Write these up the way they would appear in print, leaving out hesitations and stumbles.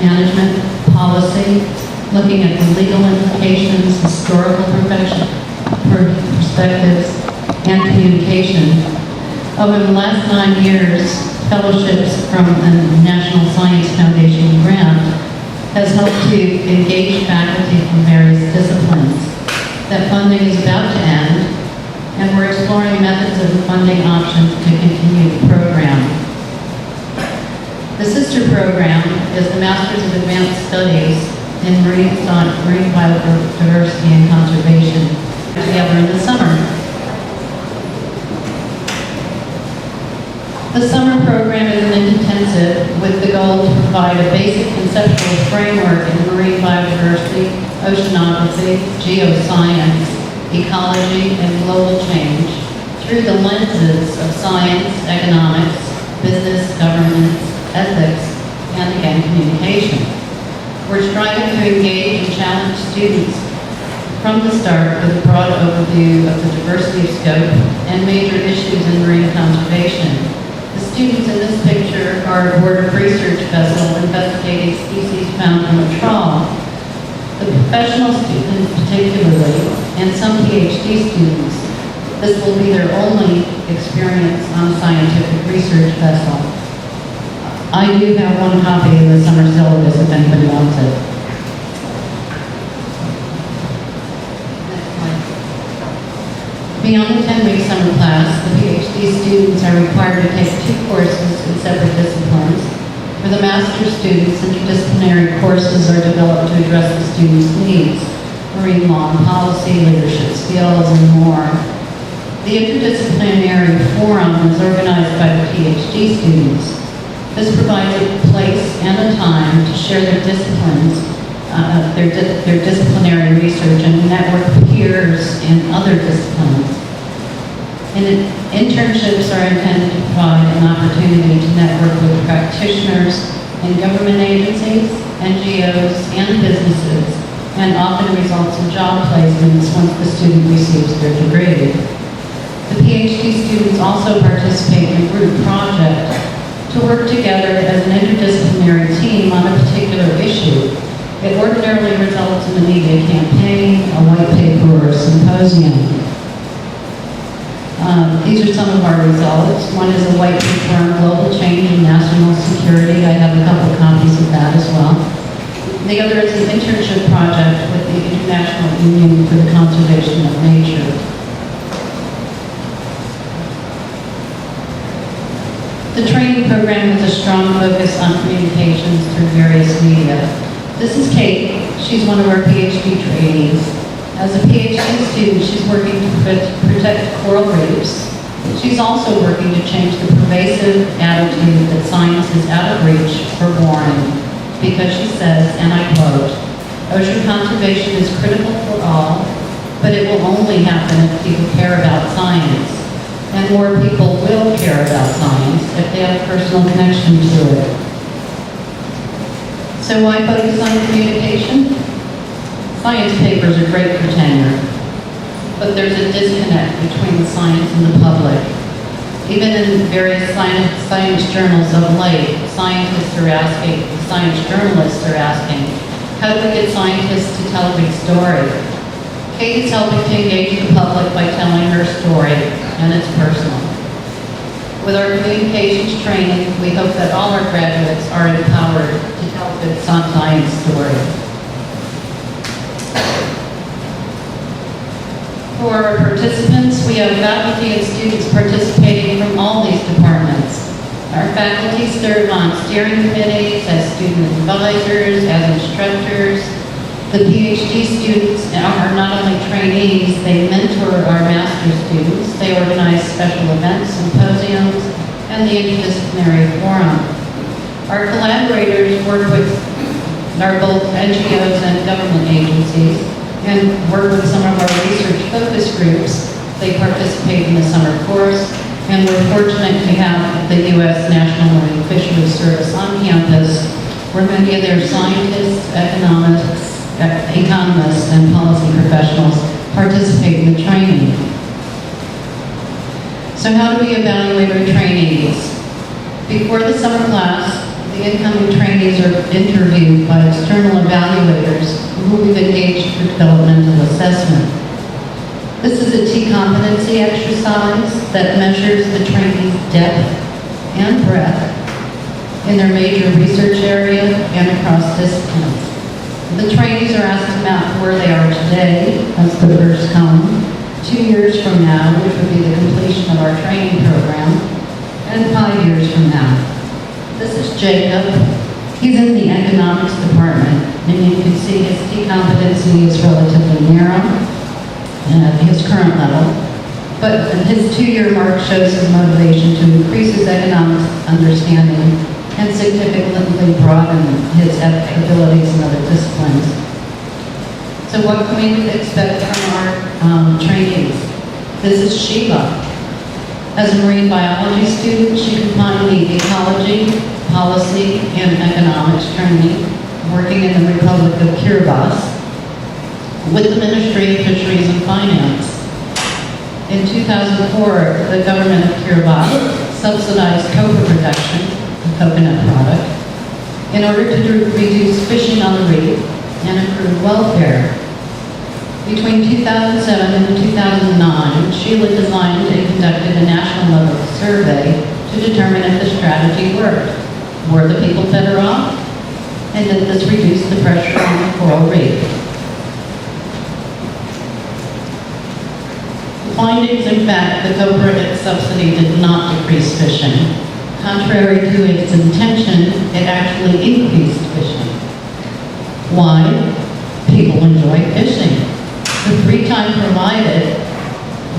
management, policy, looking at the legal implications, historical perspectives, and communication. Over the last 9 years, fellowships from the National Science Foundation grant has helped to engage faculty from various disciplines. That funding is about to end, and we're exploring methods and funding options to continue the program. The sister program is the Masters of Advanced Studies in Marine Biodiversity and Conservation, together in the summer. The summer program is an intensive with the goal to provide a basic conceptual framework in marine biodiversity, oceanography, geoscience, ecology, and global change through the lenses of science, economics, business, governance, ethics, and again, communication. We're striving to engage and challenge students from the start with a broad overview of the diversity of scope and major issues in marine conservation. The students in this picture are aboard a research vessel investigating species found from a trawl. The professional students particularly, and some PhD students, this will be their only experience on a scientific research vessel. I do have one copy of the summer syllabus if anybody wants it. Beyond the 10-week summer class, the PhD students are required to take 2 courses in separate disciplines. For the master's students, interdisciplinary courses are developed to address the students' needs, marine law and policy, leadership skills, and more. The interdisciplinary forum is organized by the PhD students. This provides a place and a time to share their disciplines, their disciplinary research, and network peers in other disciplines. And internships are intended to provide an opportunity to network with practitioners in government agencies, NGOs, and businesses, and often results in job placements once the student receives their degree. The PhD students also participate in a group project to work together as an interdisciplinary team on a particular issue. It ordinarily results in a media campaign, a white paper, or a symposium. These are some of our results. One is a white paper on global change and national security. I have a couple copies of that as well. The other is an internship project with the International Union for the Conservation of Nature. The training program has a strong focus on communications through various media. This is Kate. She's one of our PhD trainees. As a PhD student, she's working to protect coral reefs. She's also working to change the pervasive attitude that science is out of reach for boring, because she says, and I quote, "Ocean conservation is critical for all, but it will only happen if people care about science. And more people will care about science if they have a personal connection to it." So why focus on communication? Science papers are great for tenure, but there's a disconnect between the science and the public. Even in various science journals of late, scientists are asking, science journalists are asking, how do we get scientists to tell a big story? Kate is helping to engage the public by telling her story, and it's personal. With our communications training, we hope that all our graduates are empowered to tell a good science story. For our participants, we have faculty and students participating from all these departments. Our faculty serve on steering committees, as student advisors, as instructors. The PhD students are not only trainees, they mentor our master's students. They organize special events, symposiums, and the interdisciplinary forum. Our collaborators work with both NGOs and government agencies, and work with some of our research focus groups. They participate in the summer course, and we're fortunate to have the U.S. National Marine Fisheries Service on campus, where many of their scientists, economists, and policy professionals participate in the training. So how do we evaluate our trainees? Before the summer class, the The incoming trainees are interviewed by external evaluators who we've engaged for developmental assessment. This is a T competency exercise that measures the trainees' depth and breadth in their major research area and across disciplines. The trainees are asked to map where they are today, that's the first column, 2 years from now, which would be the completion of our training program, and 5 years from now. This is Jacob. He's in the economics department, and you can see his T competency is relatively narrow at his current level, but his 2-year mark shows his motivation to increase his economics understanding and significantly broaden his abilities in other disciplines. So what can we expect from our trainees? This is Sheila. As a marine biology student, she combined the ecology, policy, and economics training, working in the Republic of Kiribati, with the Ministry of Fisheries and Finance. In 2004, the government of Kiribati subsidized copra production, a coconut product, in order to reduce fishing on the reef and improve welfare. Between 2007 and 2009, Sheila designed and conducted a national level survey to determine if the strategy worked. Were the people better off? And did this reduce the pressure on the coral reef? The findings, in fact, the copra subsidy did not decrease fishing. Contrary to its intention, it actually increased fishing. Why? People enjoy fishing. The free time provided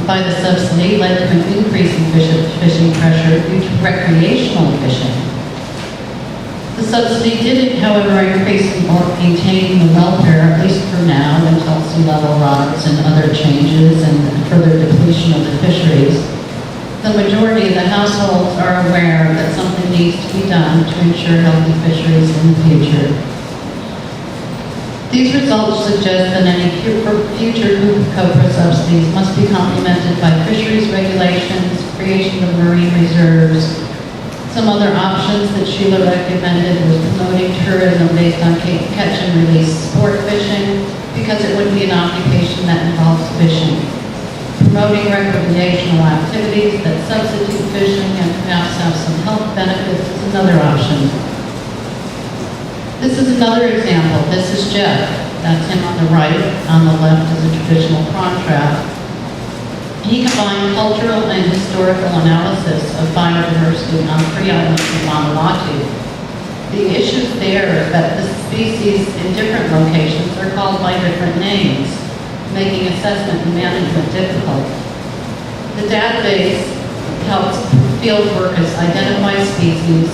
by the subsidy led to an increase in fishing pressure due to recreational fishing. The subsidy didn't, however, increase or maintain the welfare, at least for now, until sea level rise and other changes and further depletion of the fisheries. The majority of the households are aware that something needs to be done to ensure healthy fisheries in the future. These results suggest that any future copra subsidies must be complemented by fisheries regulations, creation of marine reserves. Some other options that Sheila recommended was promoting tourism based on catch and release sport fishing, because it would be an occupation that involves fishing. Promoting recreational activities that substitute fishing and perhaps have some health benefits is another option. This is another example. This is Jeff. That's him on the right. On the left is a traditional prawn trap. He combined cultural and historical analysis of biodiversity on 3 islands in Vanuatu. The issues there is that the species in different locations are called by different names, making assessment and management difficult. The database helps field workers identify species,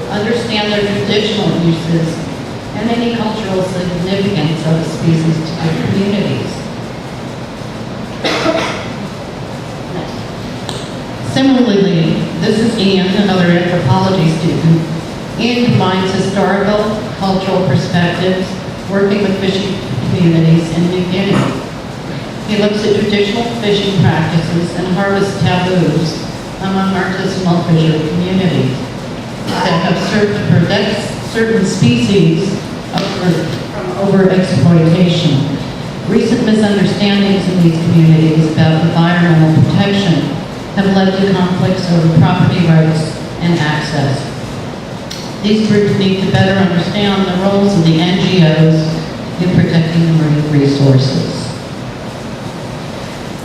understand their traditional uses, and any cultural significance of the species to their communities. Similarly, this is Ian, another anthropology student. Ian combines historical, cultural perspectives, working with fishing communities in New Guinea. He looks at traditional fishing practices and harvest taboos among artisanal fishery communities that have served to protect certain species from overexploitation. Recent misunderstandings in these communities about environmental protection have led to conflicts over property rights and access. These groups need to better understand the roles of the NGOs in protecting the marine resources.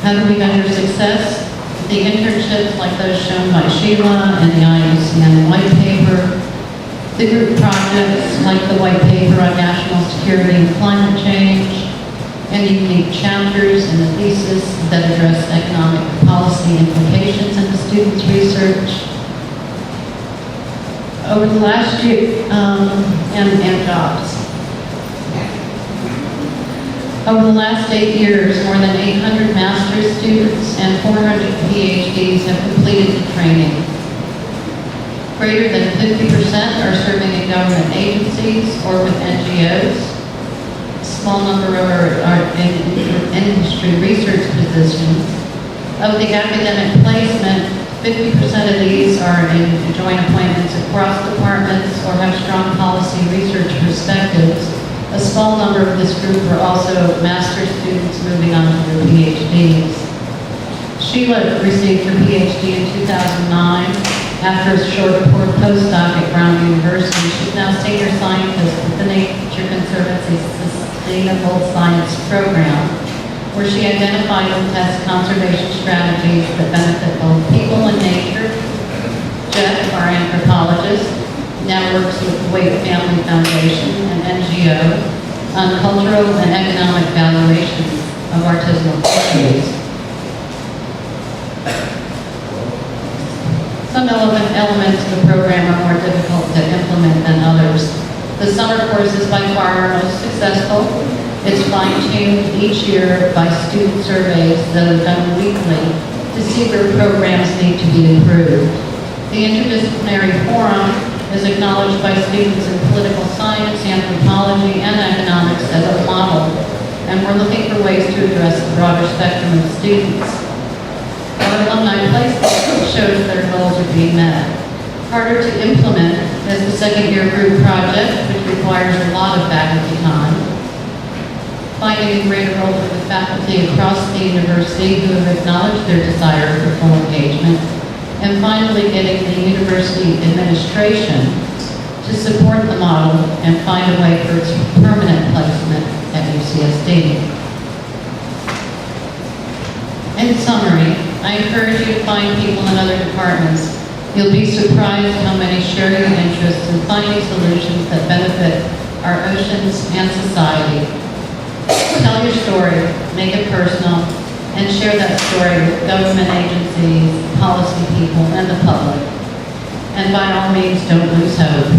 How do we measure success? The internships like those shown by Sheila and the IUCN white paper, the group projects like the white paper on national security and climate change, and unique chapters in the thesis that address economic policy implications in the students' research. Over the last year, and jobs. Over the last 8 years, more than 800 master's students and 400 PhDs have completed the training. Greater than 50% are serving in government agencies or with NGOs. A small number are in industry research positions. Of the academic placement, 50% of these are in joint appointments across departments or have strong strong policy research perspectives, a small number of this group were also master's students moving on to their PhDs. Sheila received her PhD in 2009 after a short postdoc at Brown University. She's now senior scientist with the Nature Conservancy's Sustainable Science Program, where she identifies and tests conservation strategies that benefit both people and nature. Jeff, our anthropologist, now works with the Waite Family Foundation, an NGO, on cultural and economic valuations of artisanal communities. Some elements of the program are more difficult to implement than others. The summer course is by far our most successful. It's fine-tuned each year by student surveys that are done weekly to see where programs need to be improved. The interdisciplinary forum is acknowledged by students in political science, anthropology, and economics as a model, and we're looking for ways to address the broader spectrum of students. Our alumni placement shows their goals are being met. Harder to implement is the second-year group project, which requires a lot of faculty time. Finding a greater role for the faculty across the university who have acknowledged their desire for full engagement. And finally, getting the university administration to support the model and find a way for its permanent placement at UCSD. In summary, I encourage you to find people in other departments. You'll be surprised how many share your interests in finding solutions that benefit our oceans and society. Tell your story, make it personal, and share that story with government agencies, policy people, and the public. And by all means, don't lose hope.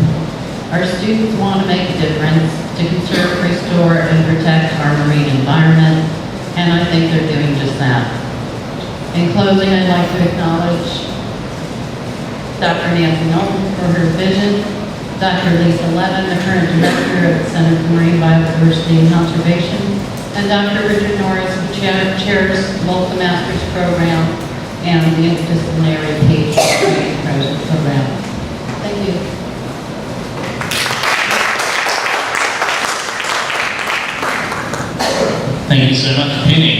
Our students want to make a difference to conserve, restore, and protect our marine environment, and I think they're doing just that. In closing, I'd like to acknowledge Dr. Nancy Knowlton for her vision, Dr. Lisa Levin, the current director of the Center for Marine Biodiversity and Conservation, and Dr. Richard Norris, who chairs both the master's program and the interdisciplinary PhD program. Thank you. Thank you so much, Penny.